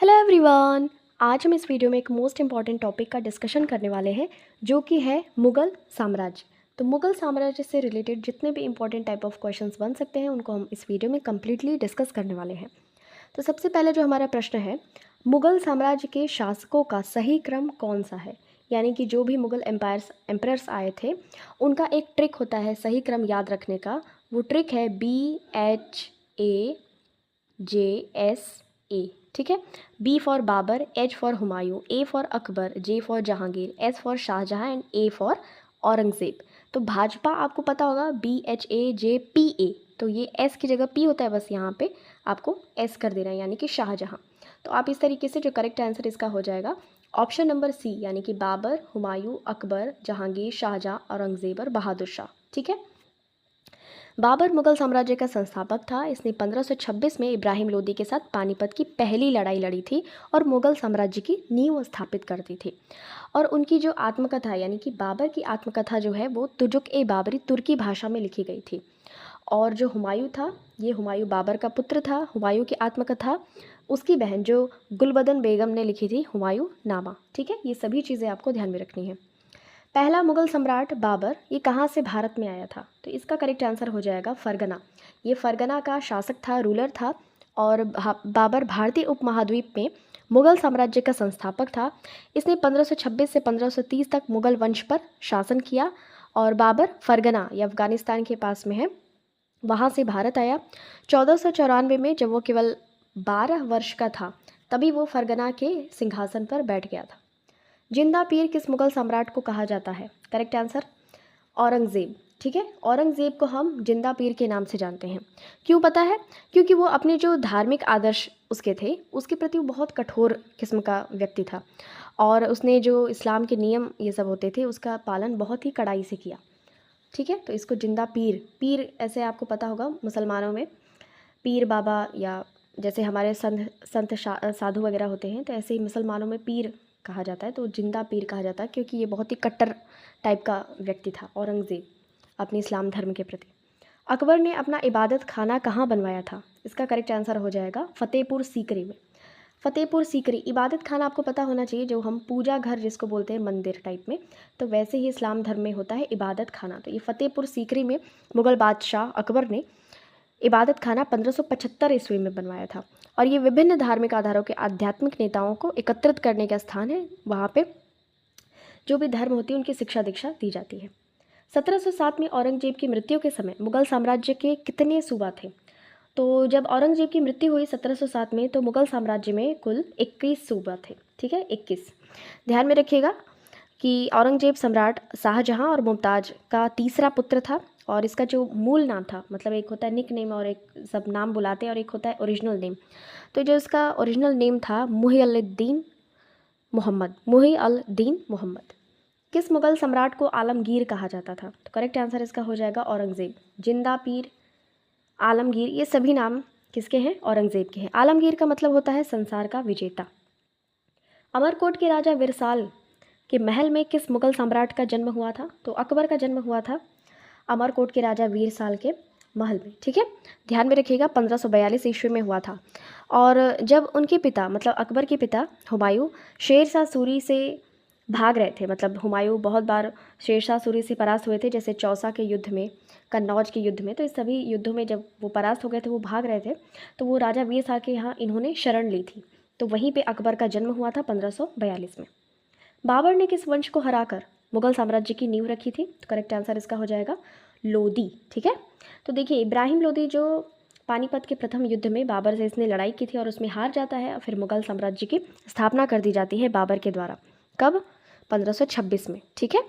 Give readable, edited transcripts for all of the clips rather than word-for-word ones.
Hello everyone. आज हम इस वीडियो में एक मोस्ट इम्पॉर्टेंट टॉपिक का डिस्कशन करने वाले हैं जो कि है मुग़ल साम्राज्य। तो मुग़ल साम्राज्य से रिलेटेड जितने भी इंपॉर्टेंट टाइप ऑफ क्वेश्चंस बन सकते हैं उनको हम इस वीडियो में कम्प्लीटली डिस्कस करने वाले हैं। तो सबसे पहले जो हमारा प्रश्न है, मुग़ल साम्राज्य के शासकों का सही क्रम कौन सा है। यानी कि जो भी मुग़ल एम्पायर्स आए थे उनका एक ट्रिक होता है सही क्रम याद रखने का। वो ट्रिक है BHAJSA। ठीक है, B for Babur, H for Humayun, A for Akbar, J for Jahangir, S for Shahjahan and A for Aurangzeb. तो भाजपा आपको पता होगा BHAJPA, तो ये एस की जगह पी होता है, बस यहाँ पे आपको एस कर देना है यानी कि शाहजहां। तो आप इस तरीके से जो करेक्ट आंसर इसका हो जाएगा ऑप्शन नंबर सी, यानी कि बाबर, हुमायूं, अकबर, जहांगीर, शाहजहां, औरंगज़ेब और बहादुर शाह। ठीक है, बाबर मुगल साम्राज्य का संस्थापक था। इसने 1526 में इब्राहिम लोदी के साथ पानीपत की पहली लड़ाई लड़ी थी और मुगल साम्राज्य की नींव स्थापित कर दी थी। और उनकी जो आत्मकथा यानी कि बाबर की आत्मकथा जो है वो तुजुक ए बाबरी तुर्की भाषा में लिखी गई थी। और जो हुमायूं था, ये हुमायूं बाबर का पुत्र था। हुमायूं की आत्मकथा उसकी बहन जो गुलबदन बेगम ने लिखी थी, हुमायूं नामा। ठीक है, ये सभी चीज़ें आपको ध्यान में रखनी है। पहला मुगल सम्राट बाबर ये कहाँ से भारत में आया था, तो इसका करेक्ट आंसर हो जाएगा फरगना। ये फरगना का शासक था, रूलर था। और बाबर भारतीय उपमहाद्वीप में मुगल साम्राज्य का संस्थापक था। इसने 1526 से 1530 तक मुगल वंश पर शासन किया। और बाबर फरगना ये अफ़गानिस्तान के पास में है, वहाँ से भारत आया 1494 में। जब वो केवल 12 वर्ष का था तभी वो फरगना के सिंहासन पर बैठ गया था। जिंदा पीर किस मुगल सम्राट को कहा जाता है, करेक्ट आंसर औरंगज़ेब। ठीक है, औरंगज़ेब को हम जिंदा पीर के नाम से जानते हैं। क्यों पता है? क्योंकि वो अपने जो धार्मिक आदर्श उसके थे उसके प्रति वो बहुत कठोर किस्म का व्यक्ति था। और उसने जो इस्लाम के नियम ये सब होते थे उसका पालन बहुत ही कड़ाई से किया। ठीक है, तो इसको जिंदा पीर, पीर ऐसे आपको पता होगा मुसलमानों में पीर बाबा, या जैसे हमारे संत साधु वगैरह होते हैं, तो ऐसे ही मुसलमानों में पीर कहा जाता है। तो जिंदा पीर कहा जाता है क्योंकि ये बहुत ही कट्टर टाइप का व्यक्ति था औरंगज़ेब अपने इस्लाम धर्म के प्रति। अकबर ने अपना इबादत खाना कहाँ बनवाया था, इसका करेक्ट आंसर हो जाएगा फतेहपुर सीकरी में। फतेहपुर सीकरी इबादत खाना आपको पता होना चाहिए, जो हम पूजा घर जिसको बोलते हैं मंदिर टाइप में, तो वैसे ही इस्लाम धर्म में होता है इबादत खाना। तो ये फतेहपुर सीकरी में मुग़ल बादशाह अकबर ने इबादत खाना 1575 ईस्वी में बनवाया था। और ये विभिन्न धार्मिक आधारों के आध्यात्मिक नेताओं को एकत्रित करने का स्थान है। वहाँ पे जो भी धर्म होती है उनकी शिक्षा दीक्षा दी जाती है। 1707 में औरंगजेब की मृत्यु के समय मुगल साम्राज्य के कितने सूबा थे? तो जब औरंगजेब की मृत्यु हुई 1707 में, तो मुगल साम्राज्य में कुल 21 सूबा थे। ठीक है, 21। ध्यान में रखिएगा कि औरंगजेब सम्राट शाहजहां और मुमताज़ का तीसरा पुत्र था। और इसका जो मूल नाम था, मतलब एक होता है निक नेम और एक सब नाम बुलाते हैं और एक होता है ओरिजिनल नेम। तो जो इसका ओरिजिनल नेम था मुही अल दीन मोहम्मद। किस मुगल सम्राट को आलमगीर कहा जाता था, तो करेक्ट आंसर इसका हो जाएगा औरंगज़ेब। जिंदा पीर, आलमगीर, ये सभी नाम किसके हैं? औरंगज़ेब के हैं। आलमगीर का मतलब होता है संसार का विजेता। अमरकोट के राजा विरसाल के महल में किस मुगल सम्राट का जन्म हुआ था, तो अकबर का जन्म हुआ था अमरकोट के राजा वीर साल के महल में। ठीक है, ध्यान में रखिएगा 1542 ईस्वी में हुआ था। और जब उनके पिता मतलब अकबर के पिता हुमायूं शेर शाह सूरी से भाग रहे थे, मतलब हुमायूं बहुत बार शेर शाह सूरी से परास्त हुए थे, जैसे चौसा के युद्ध में, कन्नौज के युद्ध में। तो इस सभी युद्धों में जब वो परास्त हो गए थे, वो भाग रहे थे, तो वो राजा वीर शाह के यहाँ इन्होंने शरण ली थी। तो वहीं पर अकबर का जन्म हुआ था 1542 में। बाबर ने किस वंश को हराकर मुगल साम्राज्य की नींव रखी थी, तो करेक्ट आंसर इसका हो जाएगा लोदी। ठीक है, तो देखिए इब्राहिम लोदी जो पानीपत के प्रथम युद्ध में बाबर से इसने लड़ाई की थी और उसमें हार जाता है। फिर मुगल साम्राज्य की स्थापना कर दी जाती है बाबर के द्वारा। कब? 1526 में। ठीक है,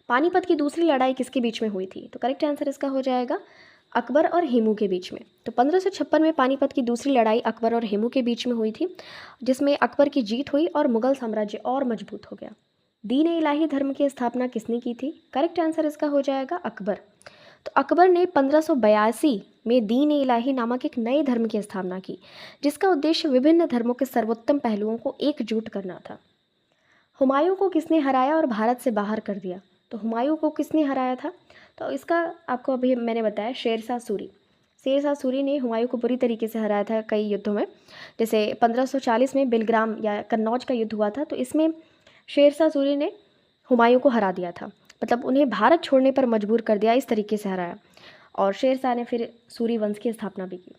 पानीपत की दूसरी लड़ाई किसके बीच में हुई थी, तो करेक्ट आंसर इसका हो जाएगा अकबर और हेमू के बीच में। तो 1556 में पानीपत की दूसरी लड़ाई अकबर और हेमू के बीच में हुई थी, जिसमें अकबर की जीत हुई और मुगल साम्राज्य और मजबूत हो गया। दीन इलाही धर्म की स्थापना किसने की थी, करेक्ट आंसर इसका हो जाएगा अकबर। तो अकबर ने 1582 में दीन इलाही नामक एक नए धर्म की स्थापना की, जिसका उद्देश्य विभिन्न धर्मों के सर्वोत्तम पहलुओं को एकजुट करना था। हुमायूं को किसने हराया और भारत से बाहर कर दिया, तो हुमायूं को किसने हराया था, तो इसका आपको अभी मैंने बताया शेर शाह सूरी। शेरशाह सूरी ने हुमायूं को बुरी तरीके से हराया था कई युद्धों में। जैसे 1540 में बिलग्राम या कन्नौज का युद्ध हुआ था, तो इसमें शेरशाह सूरी ने हुमायूं को हरा दिया था, मतलब उन्हें भारत छोड़ने पर मजबूर कर दिया, इस तरीके से हराया। और शेरशाह ने फिर सूरी वंश की स्थापना भी की।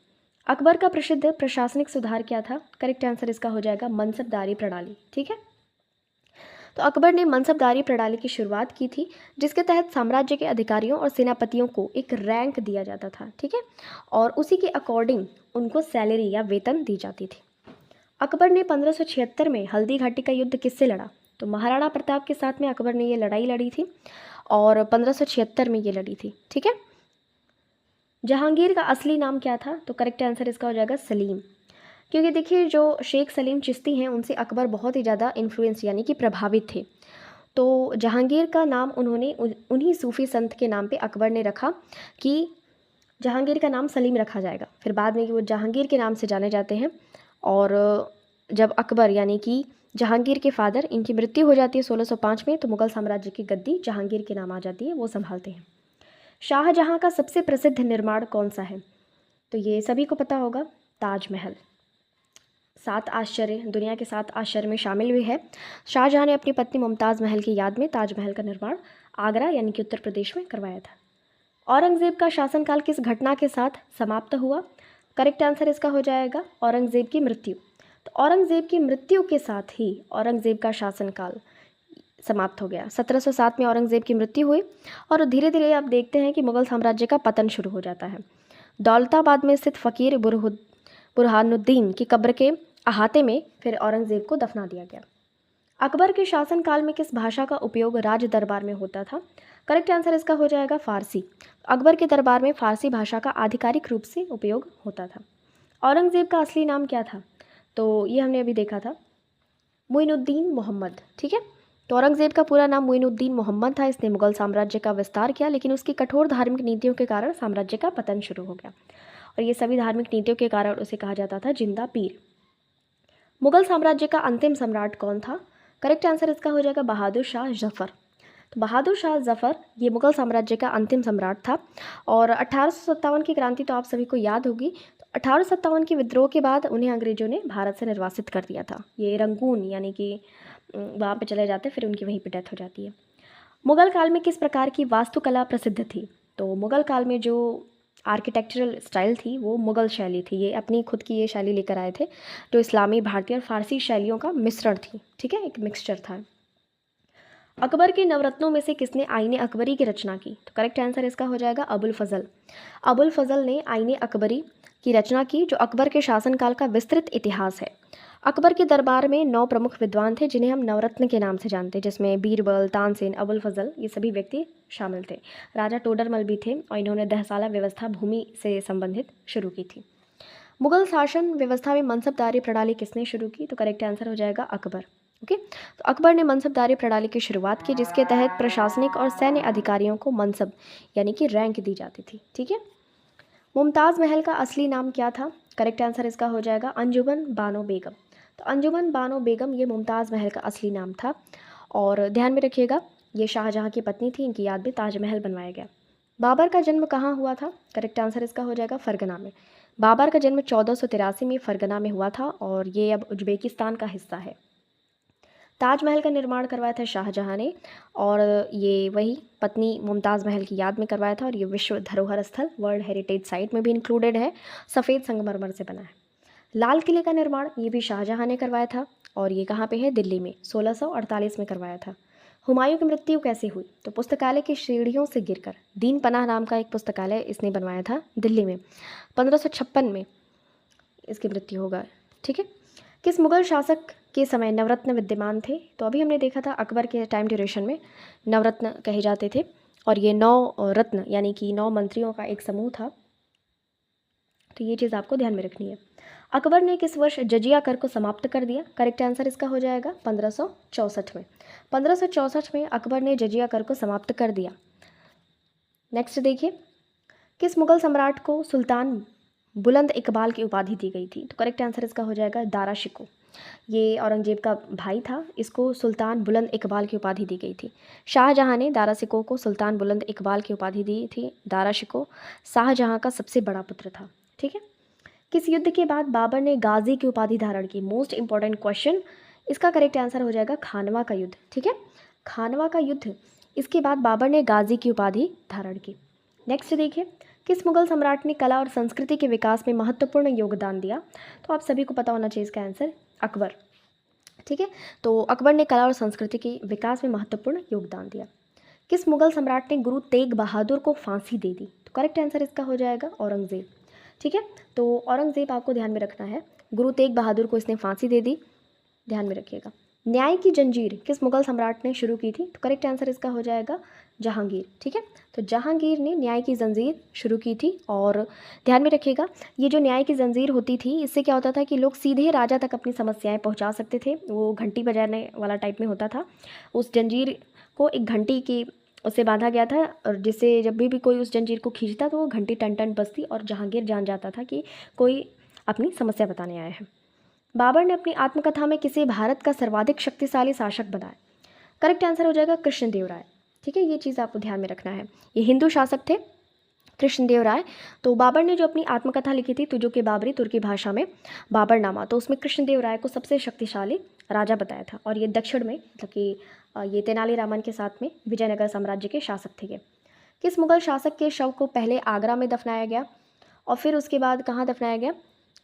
अकबर का प्रसिद्ध प्रशासनिक सुधार क्या था? करेक्ट आंसर इसका हो जाएगा मनसबदारी प्रणाली। ठीक है, तो अकबर ने मनसबदारी प्रणाली की शुरुआत की थी, जिसके तहत साम्राज्य के अधिकारियों और सेनापतियों को एक रैंक दिया जाता था। ठीक है, और उसी के अकॉर्डिंग उनको सैलरी या वेतन दी जाती थी। अकबर ने 1576 में हल्दी घाटी का युद्ध किससे लड़ा? तो महाराणा प्रताप के साथ में अकबर ने ये लड़ाई लड़ी थी और 1576 में ये लड़ी थी। ठीक है, जहांगीर का असली नाम क्या था? तो करेक्ट आंसर इसका हो जाएगा सलीम। क्योंकि देखिए, जो शेख सलीम चिश्ती हैं उनसे अकबर बहुत ही ज़्यादा इन्फ्लुएंस यानी कि प्रभावित थे। तो जहांगीर का नाम उन्होंने उन्हीं सूफ़ी संत के नाम पे अकबर ने रखा कि जहांगीर का नाम सलीम रखा जाएगा। फिर बाद में वो जहांगीर के नाम से जाने जाते हैं। और जब अकबर यानी कि जहांगीर के फादर, इनकी मृत्यु हो जाती है 1605 में, तो मुग़ल साम्राज्य की गद्दी जहांगीर के नाम आ जाती है, वो संभालते हैं। शाहजहाँ का सबसे प्रसिद्ध निर्माण कौन सा है? तो ये सभी को पता होगा, ताजमहल। 7 आश्चर्य, दुनिया के 7 आश्चर्य में शामिल भी है। शाहजहाँ ने अपनी पत्नी मुमताज़ महल की याद में ताजमहल का निर्माण आगरा यानी कि उत्तर प्रदेश में करवाया था। औरंगज़ेब का शासनकाल किस घटना के साथ समाप्त हुआ? करेक्ट आंसर इसका हो जाएगा औरंगज़ेब की मृत्यु। तो औरंगज़ेब की मृत्यु के साथ ही औरंगज़ेब का शासनकाल समाप्त हो गया। 1707 में औरंगज़ेब की मृत्यु हुई और धीरे धीरे आप देखते हैं कि मुग़ल साम्राज्य का पतन शुरू हो जाता है। दौलताबाद में स्थित फ़कीर बुरहानुद्दीन की कब्र के अहाते में फिर औरंगज़ेब को दफना दिया गया। अकबर के शासनकाल में किस भाषा का उपयोग राज दरबार में होता था? करेक्ट आंसर इसका हो जाएगा फ़ारसी। अकबर के दरबार में फ़ारसी भाषा का आधिकारिक रूप से उपयोग होता था। औरंगज़ेब का असली नाम क्या था? तो ये हमने अभी देखा था, मुइनुद्दीन मोहम्मद। ठीक है, तो औरंगज़ेब का पूरा नाम मुइनुद्दीन मोहम्मद था। इसने मुग़ल साम्राज्य का विस्तार किया, लेकिन उसकी कठोर धार्मिक नीतियों के कारण साम्राज्य का पतन शुरू हो गया, और ये सभी धार्मिक नीतियों के कारण उसे कहा जाता था जिंदा पीर। मुग़ल साम्राज्य का अंतिम सम्राट कौन था? करेक्ट आंसर इसका हो जाएगा बहादुर शाह जफ़र। तो बहादुर शाह जफ़र ये मुग़ल साम्राज्य का अंतिम सम्राट था। और 1857 की क्रांति तो आप सभी को याद होगी। तो 1857 के विद्रोह के बाद उन्हें अंग्रेज़ों ने भारत से निर्वासित कर दिया था। ये रंगून यानी कि वहाँ पे चले जाते, फिर उनकी वहीं पे डेथ हो जाती है। मुग़ल काल में किस प्रकार की वास्तुकला प्रसिद्ध थी? तो मुग़ल काल में जो आर्किटेक्चरल स्टाइल थी वो मुग़ल शैली थी। ये अपनी खुद की ये शैली लेकर आए थे, जो इस्लामी, भारतीय और फ़ारसी शैलियों का मिश्रण थी। ठीक है, एक मिक्सचर था। अकबर के नवरत्नों में से किसने आईने अकबरी की रचना की? तो करेक्ट आंसर इसका हो जाएगा अबुल फजल। अबुल फजल ने आईने अकबरी की रचना की, जो अकबर के शासनकाल का विस्तृत इतिहास है। अकबर के दरबार में 9 प्रमुख विद्वान थे, जिन्हें हम नवरत्न के नाम से जानते हैं, जिसमें बीरबल, तानसेन, अबुल फजल, ये सभी व्यक्ति शामिल थे। राजा टोडरमल भी थे, और इन्होंने दहसाला व्यवस्था भूमि से संबंधित शुरू की थी। मुगल शासन व्यवस्था में मनसबदारी प्रणाली किसने शुरू की? तो करेक्ट आंसर हो जाएगा अकबर। ओके, तो अकबर ने मनसबदारी प्रणाली की शुरुआत की, जिसके तहत प्रशासनिक और सैन्य अधिकारियों को मनसब यानी कि रैंक दी जाती थी। ठीक है, मुमताज़ महल का असली नाम क्या था? करेक्ट आंसर इसका हो जाएगा अंजुमन बानो बेगम। तो अंजुमन बानो बेगम ये मुमताज़ महल का असली नाम था। और ध्यान में रखिएगा, ये शाहजहाँ की पत्नी थी, इनकी याद में ताजमहल बनवाया गया। बाबर का जन्म कहाँ हुआ था? करेक्ट आंसर इसका हो जाएगा फरगना में। बाबर का जन्म 1483 में फरगना में हुआ था, और ये अब उज्बेकिस्तान का हिस्सा है। ताजमहल का निर्माण करवाया था शाहजहाँ ने, और ये वही पत्नी मुमताज़ महल की याद में करवाया था, और ये विश्व धरोहर स्थल वर्ल्ड हेरिटेज साइट में भी इंक्लूडेड है। सफ़ेद संगमरमर से बना है। लाल किले का निर्माण ये भी शाहजहाँ ने करवाया था, और ये कहाँ पे है? दिल्ली में 1648 में करवाया था। हुमायूं की मृत्यु कैसे हुई? तो पुस्तकालय की सीढ़ियों से गिरकर। दीन पनाह नाम का एक पुस्तकालय इसने बनवाया था दिल्ली में। 1556 में इसकी मृत्यु होगा। ठीक है, किस मुगल शासक के समय नवरत्न विद्यमान थे? तो अभी हमने देखा था अकबर के टाइम ड्यूरेशन में नवरत्न कहे जाते थे, और ये 9 रत्न यानी कि 9 मंत्रियों का एक समूह था। तो ये चीज़ आपको ध्यान में रखनी है। अकबर ने किस वर्ष जजिया कर को समाप्त कर दिया? करेक्ट आंसर इसका हो जाएगा 1564 में। 1564 में अकबर ने जजिया कर को समाप्त कर दिया। नेक्स्ट देखिए, किस मुगल सम्राट को सुल्तान बुलंद इकबाल की उपाधि दी गई थी? तो करेक्ट आंसर इसका हो जाएगा दारा शिकोह। ये औरंगजेब का भाई था, इसको सुल्तान बुलंद इकबाल की उपाधि दी गई थी। शाहजहाँ ने दारा शिकोह को सुल्तान बुलंद इकबाल की उपाधि दी थी। दारा शिकोह शाहजहाँ का सबसे बड़ा पुत्र था। ठीक है। किस युद्ध के बाद बाबर ने गाजी की उपाधि धारण की? Most important question. इसका करेक्ट आंसर हो जाएगा खानवा का युद्ध। ठीक है, खानवा का युद्ध, इसके बाद बाबर ने गाजी की उपाधि धारण की। नेक्स्ट देखिए, किस मुगल सम्राट ने कला और संस्कृति के विकास में महत्वपूर्ण योगदान दिया? तो आप सभी को पता होना चाहिए इसका आंसर, अकबर। ठीक है, तो अकबर ने कला और संस्कृति के विकास में महत्वपूर्ण योगदान दिया। किस मुगल सम्राट ने गुरु तेग बहादुर को फांसी दे दी? तो करेक्ट आंसर इसका हो जाएगा औरंगजेब। ठीक है, तो औरंगजेब आपको ध्यान में रखना है, गुरु तेग बहादुर को इसने फांसी दे दी, ध्यान में रखिएगा। न्याय की जंजीर किस मुगल सम्राट ने शुरू की थी? तो करेक्ट आंसर इसका हो जाएगा जहांगीर। ठीक है, तो जहांगीर ने न्याय की जंजीर शुरू की थी। और ध्यान में रखिएगा, ये जो न्याय की जंजीर होती थी, इससे क्या होता था कि लोग सीधे राजा तक अपनी समस्याएं पहुंचा सकते थे। वो घंटी बजाने वाला टाइप में होता था। उस जंजीर को एक घंटी की उससे बांधा गया था, और जिससे जब भी कोई उस जंजीर को खींचता तो वो घंटी टन टन बजती और जहांगीर जान जाता था कि कोई अपनी समस्या बताने आया है। बाबर ने अपनी आत्मकथा में किसे भारत का सर्वाधिक शक्तिशाली शासक बनाया? करेक्ट आंसर हो जाएगा कृष्णदेवराय। ठीक है, ये चीज़ आपको ध्यान में रखना है। ये हिंदू शासक थे कृष्णदेवराय। तो बाबर ने जो अपनी आत्मकथा लिखी थी तुजो के बाबरी, तुर्की भाषा में बाबरनामा, तो उसमें कृष्णदेवराय को सबसे शक्तिशाली राजा बताया था। और ये दक्षिण में, मतलब कि ये तेनालीरामन के साथ में विजयनगर साम्राज्य के शासक थे ये। किस मुगल शासक के शव को पहले आगरा में दफनाया गया और फिर उसके बाद कहाँ दफनाया गया?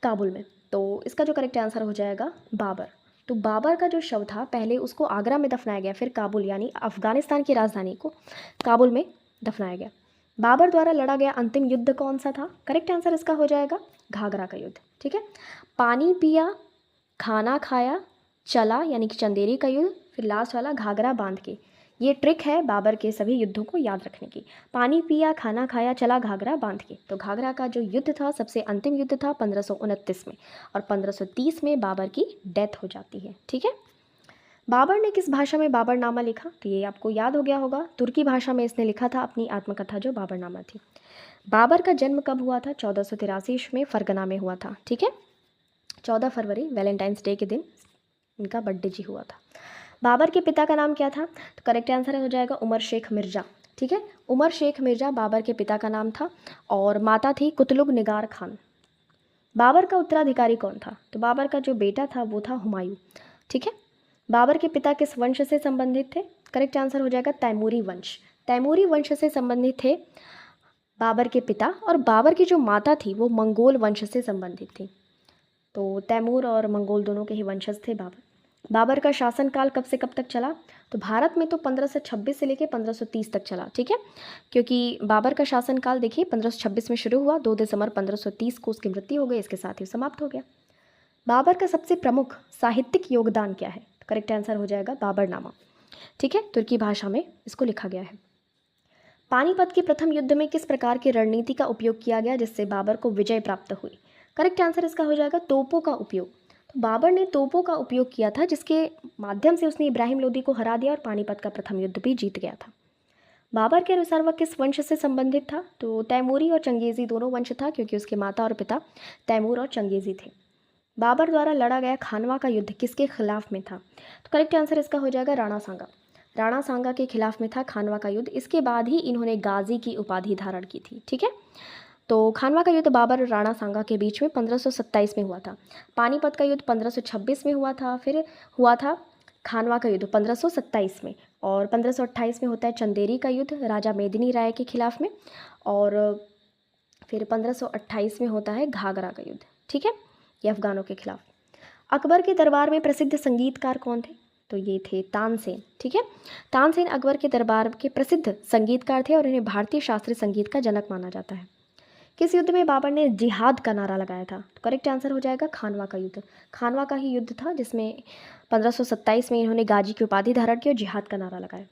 काबुल में। तो इसका जो करेक्ट आंसर हो जाएगा बाबर। तो बाबर का जो शव था पहले उसको आगरा में दफनाया गया, फिर काबुल यानी अफगानिस्तान की राजधानी को काबुल में दफनाया गया। बाबर द्वारा लड़ा गया अंतिम युद्ध कौन सा था? करेक्ट आंसर इसका हो जाएगा घाघरा का युद्ध। ठीक है, पानी पिया, खाना खाया, चला यानी कि चंदेरी का युद्ध, फिर लास्ट वाला घाघरा बांध के। ये ट्रिक है बाबर के सभी युद्धों को याद रखने की। पानी पिया, खाना खाया, चला घाघरा बांध के। तो घाघरा का जो युद्ध था सबसे अंतिम युद्ध था 1529 में, और 1530 में बाबर की डेथ हो जाती है। ठीक है, बाबर ने किस भाषा में बाबरनामा लिखा? तो ये आपको याद हो गया होगा, तुर्की भाषा में इसने लिखा था अपनी आत्मकथा जो बाबरनामा थी। बाबर का जन्म कब हुआ था? 1483 में फरगना में हुआ था। ठीक है, 14 फरवरी वैलेंटाइंस डे के दिन इनका बर्थडे जी हुआ था। बाबर के पिता का नाम क्या था? तो करेक्ट आंसर हो जाएगा उमर शेख मिर्ज़ा। ठीक है, उमर शेख मिर्ज़ा बाबर के पिता का नाम था, और माता थी कुतलुग निगार खान। बाबर का उत्तराधिकारी कौन था? तो बाबर का जो बेटा था वो था हुमायूं। ठीक है, बाबर के पिता किस वंश से संबंधित थे? करेक्ट आंसर हो जाएगा तैमूरी वंश। तैमूरी वंश से संबंधित थे बाबर के पिता, और बाबर की जो माता थी वो मंगोल वंश से संबंधित थी। तो तैमूर और मंगोल दोनों के ही वंशज थे बाबर। बाबर का शासनकाल कब से कब तक चला? तो भारत में तो 1526 से लेकर 1530 तक चला। ठीक है, क्योंकि बाबर का शासनकाल देखिए 1526 में शुरू हुआ, 2 दिसंबर 1530 को उसकी मृत्यु हो गई, इसके साथ ही समाप्त हो गया। बाबर का सबसे प्रमुख साहित्यिक योगदान क्या है? करेक्ट आंसर हो जाएगा बाबरनामा। ठीक है, तुर्की भाषा में इसको लिखा गया है। पानीपत के प्रथम युद्ध में किस प्रकार की रणनीति का उपयोग किया गया जिससे बाबर को विजय प्राप्त हुई? करेक्ट आंसर इसका हो जाएगा तोपों का उपयोग। तो बाबर ने तोपों का उपयोग किया था, जिसके माध्यम से उसने इब्राहिम लोदी को हरा दिया और पानीपत का प्रथम युद्ध भी जीत गया था। बाबर के अनुसार वह किस वंश से संबंधित था? तो तैमूरी और चंगेज़ी दोनों वंश था, क्योंकि उसके माता और पिता तैमूर और चंगेज़ी थे। बाबर द्वारा लड़ा गया खानवा का युद्ध किसके खिलाफ में था? तो करेक्ट आंसर इसका हो जाएगा राणा सांगा। राणा सांगा के खिलाफ में था खानवा का युद्ध। इसके बाद ही इन्होंने गाजी की उपाधि धारण की थी। ठीक है, तो खानवा का युद्ध बाबर और राणा सांगा के बीच में 1527 में हुआ था। पानीपत का युद्ध 1526 में हुआ था। फिर हुआ था खानवा का युद्ध 1527 में, और 1528 में होता है चंदेरी का युद्ध राजा मेदिनी राय के खिलाफ में, और फिर 1528 में होता है घाघरा का युद्ध। ठीक है, ये अफगानों के खिलाफ। अकबर के दरबार में प्रसिद्ध संगीतकार कौन थे? तो ये थे तानसेन। ठीक है, तानसेन अकबर के दरबार के प्रसिद्ध संगीतकार थे और इन्हें भारतीय शास्त्रीय संगीत का जनक माना जाता है। किस युद्ध में बाबर ने जिहाद का नारा लगाया था? तो करेक्ट आंसर हो जाएगा खानवा का युद्ध। खानवा का ही युद्ध था जिसमें 1527 में इन्होंने गाजी की उपाधि धारण की और जिहाद का नारा लगाया।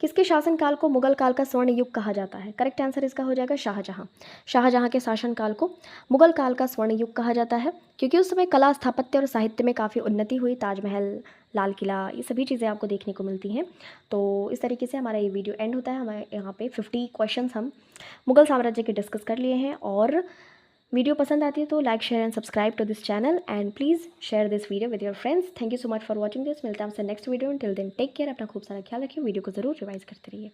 किसके शासनकाल को मुगल काल का स्वर्ण युग कहा जाता है? करेक्ट आंसर इसका हो जाएगा शाहजहां। शाहजहां के शासनकाल को मुगल काल का स्वर्ण युग कहा जाता है, क्योंकि उस समय कला, स्थापत्य और साहित्य में काफ़ी उन्नति हुई। ताजमहल, लाल किला, ये सभी चीज़ें आपको देखने को मिलती हैं। तो इस तरीके से हमारा ये वीडियो एंड होता है। हमारे यहाँ पे 50 क्वेश्चंस हम मुगल साम्राज्य के डिस्कस कर लिए हैं, और वीडियो पसंद आती है तो like share and subscribe to this channel and please share this video with your friends. Thank you so much for watching this. मिलते हैं आपसे next video. Till then take care, अपना खूब सारा ख्याल रखिए। वीडियो को ज़रूर रिवाइज करते रहिए।